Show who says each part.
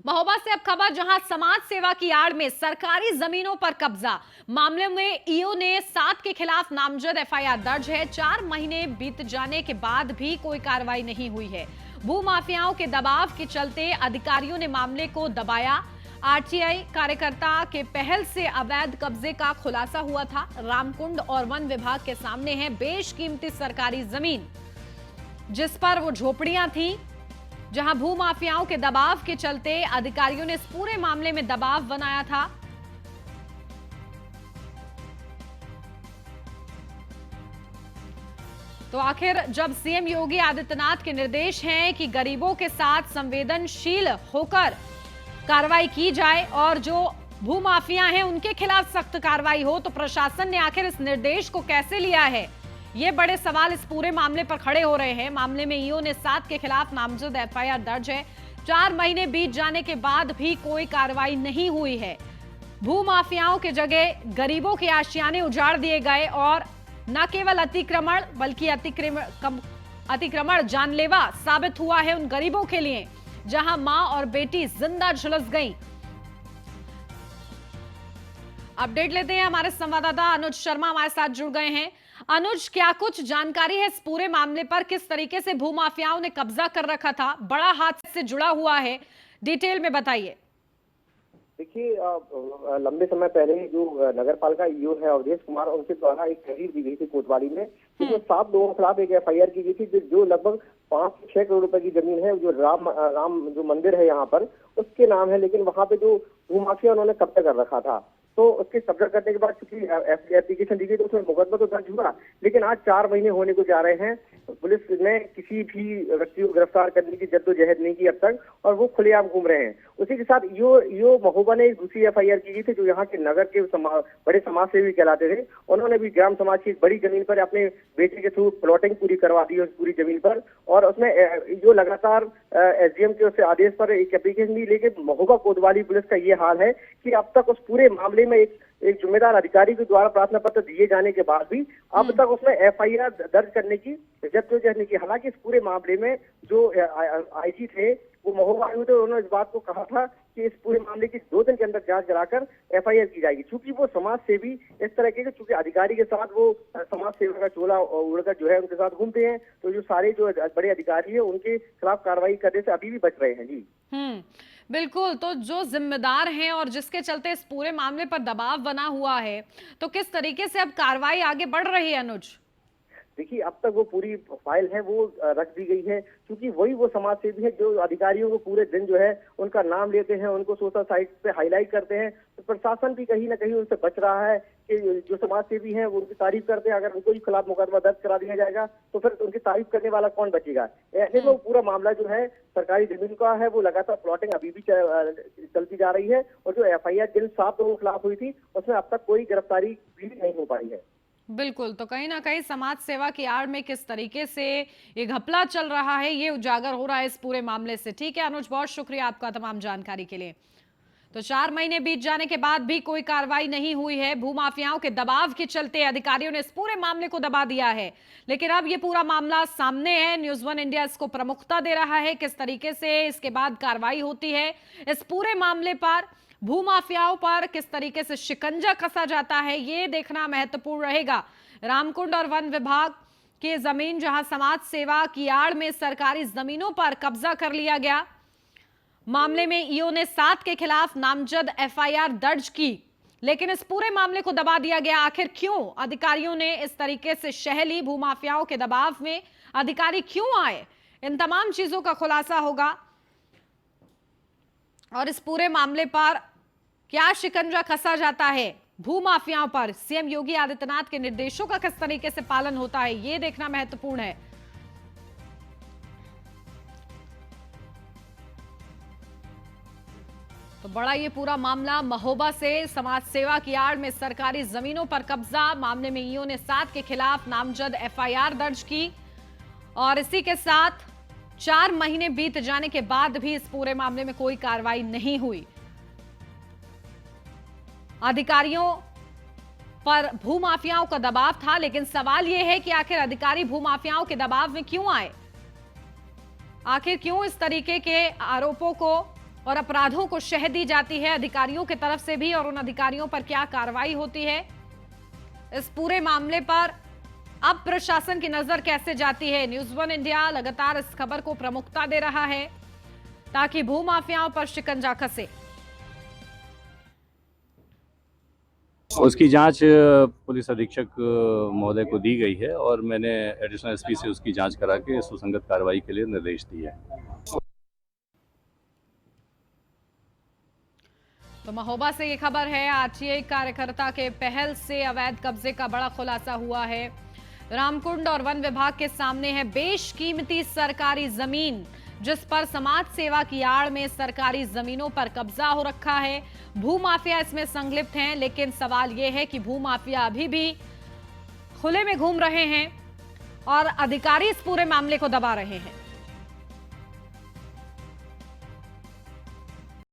Speaker 1: महोबा से अब खबर, जहां समाज सेवा की आड़ में सरकारी जमीनों पर कब्जा। मामले में ईओ ने 7 के खिलाफ नामजद एफआईआर दर्ज है। 4 महीने बीत जाने के बाद भी कोई कार्रवाई नहीं हुई है। भूमाफियाओं के दबाव के चलते अधिकारियों ने मामले को दबाया। आरटीआई कार्यकर्ता के पहल से अवैध कब्जे का खुलासा हुआ था। रामकुंड और वन विभाग के सामने है बेशकीमती सरकारी जमीन, जिस पर वो झोपड़ियां थी, जहां भूमाफियाओं के दबाव के चलते अधिकारियों ने इस पूरे मामले में दबाव बनाया था। तो आखिर जब सीएम योगी आदित्यनाथ के निर्देश हैं कि गरीबों के साथ संवेदनशील होकर कार्रवाई की जाए और जो भूमाफिया हैं उनके खिलाफ सख्त कार्रवाई हो, तो प्रशासन ने आखिर इस निर्देश को कैसे लिया है, ये बड़े सवाल इस पूरे मामले पर खड़े हो रहे हैं। मामले में ईओ ने 7 के खिलाफ नामजद एफआईआर दर्ज है। 4 महीने बीत जाने के बाद भी कोई कार्रवाई नहीं हुई है। भूमाफियाओं के जगह गरीबों के आशियाने उजाड़ दिए गए और न केवल अतिक्रमण बल्कि अतिक्रमण जानलेवा साबित हुआ है उन गरीबों के लिए जहां मां और बेटी जिंदा झुलस गई। अपडेट लेते हैं, हमारे संवाददाता अनुज शर्मा हमारे साथ जुड़ गए हैं। अनुज, क्या कुछ जानकारी है इस पूरे मामले पर? किस तरीके से भूमाफियाओं ने कब्जा कर रखा था? बड़ा हादसे से जुड़ा हुआ है, डिटेल में बताइए।
Speaker 2: देखिए, लंबे समय पहले जो नगर पालिका ईओ है अवधेश कुमार, उनके द्वारा एक तहरीर दी गई थी कोतवाली में, जिसमें 7 लोगों के खिलाफ एक एफआईआर की गई थी, जो लगभग 5 से 6 करोड़ रुपए की जमीन है, जो राम जो मंदिर है यहाँ पर, उसके नाम है। लेकिन वहाँ पे जो भूमाफिया उन्होंने कब्जा कर रखा था, तो उसके कब्जा करने के बाद चूंकि एप्लीकेशन दी गई तो उसमें मुकदमा तो दर्ज हुआ, लेकिन आज 4 महीने होने को जा रहे हैं। पुलिस ने किसी भी व्यक्ति को गिरफ्तार करने की जद्दोजहद नहीं की अब तक, और वो खुलेआम घूम रहे हैं। उसी के साथ ईओ महोबा ने एक दूसरी एफआईआर की गई थी, जो यहाँ के नगर के बड़े समाज सेवी कहलाते थे। उन्होंने भी ग्राम समाज की एक बड़ी जमीन पर अपने बेटे के थ्रू प्लॉटिंग पूरी करवा दी उस पूरी जमीन पर, और उसमें जो लगातार एसडीएम के उससे आदेश पर एक एप्लीकेशन दी। लेकिन महोबा कोतवाली पुलिस का ये हाल है कि अब तक उस पूरे मामले में एक जिम्मेदार अधिकारी के द्वारा प्रार्थना पत्र दिए जाने के बाद भी अब तक उसमें एफआईआर दर्ज करने की जद्दोजहद नहीं की। हालांकि इस पूरे मामले में जो आईजी थे वो महोबा आए हुए थे, उन्होंने इस बात को कहा था कि इस पूरे मामले की 2 दिन के अंदर जांच कराकर एफआईआर की जाएगी। चूंकि वो समाज सेवी इस तरह के, चूंकि अधिकारी के साथ वो समाज सेवा का चोला उड़कर जो है उनके साथ घूमते हैं, तो जो सारे जो बड़े अधिकारी है उनके खिलाफ कार्रवाई करने से अभी भी बच रहे हैं। जी
Speaker 1: बिल्कुल। तो जो जिम्मेदार हैं और जिसके चलते इस पूरे मामले पर दबाव बना हुआ है, तो किस तरीके से अब कार्रवाई आगे बढ़ रही है अनुज?
Speaker 2: देखिए, अब तक वो पूरी फाइल है वो रख दी गई है, क्योंकि वही वो समाज सेवी है जो अधिकारियों को पूरे दिन जो है उनका नाम लेते हैं, उनको सोशल साइट पे हाईलाइट करते हैं। तो प्रशासन भी कहीं ना कहीं उनसे बच रहा है कि जो समाज सेवी हैं वो उनकी तारीफ करते हैं। अगर उनको ही खिलाफ मुकदमा दर्ज करा दिया जाएगा तो फिर उनकी तारीफ करने वाला कौन बचेगा? ऐसे में पूरा मामला जो है सरकारी जमीन का है, वो लगातार प्लॉटिंग अभी भी चलती जा रही है, और जो एफआईआर जिन 7 लोगों के खिलाफ हुई थी उसमें अब तक कोई गिरफ्तारी भी नहीं हो पाई है।
Speaker 1: बिल्कुल। तो कहीं ना कहीं समाज सेवा की आड़ में किस तरीके से ये घपला चल रहा है, ये उजागर हो रहा है इस पूरे मामले से। ठीक है अनुज, बहुत शुक्रिया आपका तमाम जानकारी के लिए। तो 4 महीने बीत जाने के बाद भी कोई कार्रवाई नहीं हुई है। भूमाफियाओं के दबाव के चलते अधिकारियों ने इस पूरे मामले को दबा दिया है, लेकिन अब ये पूरा मामला सामने है। न्यूज़ 1 इंडिया इसको प्रमुखता दे रहा है, किस तरीके से इसके बाद कार्रवाई होती है। इस पूरे मामले पर भूमाफियाओं पर किस तरीके से शिकंजा कसा जाता है, ये देखना महत्वपूर्ण रहेगा। रामकुंड और वन विभाग की जमीन, जहां समाज सेवा की आड़ में सरकारी जमीनों पर कब्जा कर लिया गया। मामले में ईओ ने 7 के खिलाफ नामजद एफआईआर दर्ज की, लेकिन इस पूरे मामले को दबा दिया गया। आखिर क्यों अधिकारियों ने इस तरीके से शह ली? भूमाफियाओं के दबाव में अधिकारी क्यों आए? इन तमाम चीजों का खुलासा होगा, और इस पूरे मामले पर क्या शिकंजा कसा जाता है भूमाफियाओं पर, सीएम योगी आदित्यनाथ के निर्देशों का किस तरीके से पालन होता है, यह देखना महत्वपूर्ण है। तो बड़ा ये पूरा मामला महोबा से समाज सेवा की आड़ में सरकारी जमीनों पर कब्जा। मामले में ईओ ने 7 के खिलाफ नामजद एफआईआर दर्ज की, और इसी के साथ 4 महीने बीत जाने के बाद भी इस पूरे मामले में कोई कार्रवाई नहीं हुई। अधिकारियों पर भूमाफियाओं का दबाव था, लेकिन सवाल यह है कि आखिर अधिकारी भूमाफियाओं के दबाव में क्यों आए? आखिर क्यों इस तरीके के आरोपों को और अपराधों को शह दी जाती है अधिकारियों की तरफ से भी, और उन अधिकारियों पर क्या कार्रवाई होती है, इस पूरे मामले पर अब प्रशासन की नजर कैसे जाती है। न्यूज़ वन इंडिया लगातार इस खबर को प्रमुखता दे रहा है ताकि भूमाफियाओं पर शिकंजा कसे।
Speaker 3: उसकी जांच पुलिस अधीक्षक महोदय को दी गई है और मैंने एडिशनल एसपी से उसकी जांच करा के सुसंगत कार्रवाई के लिए निर्देश दिए हैं।
Speaker 1: तो महोबा से ये खबर है, आरटीआई कार्यकर्ता के पहल से अवैध कब्जे का बड़ा खुलासा हुआ है। रामकुंड और वन विभाग के सामने है बेशकीमती सरकारी जमीन, जिस पर समाज सेवा की आड़ में सरकारी जमीनों पर कब्जा हो रखा है। भूमाफिया इसमें संलिप्त हैं, लेकिन सवाल यह है कि भूमाफिया अभी भी खुले में घूम रहे हैं और अधिकारी इस पूरे मामले को दबा रहे हैं।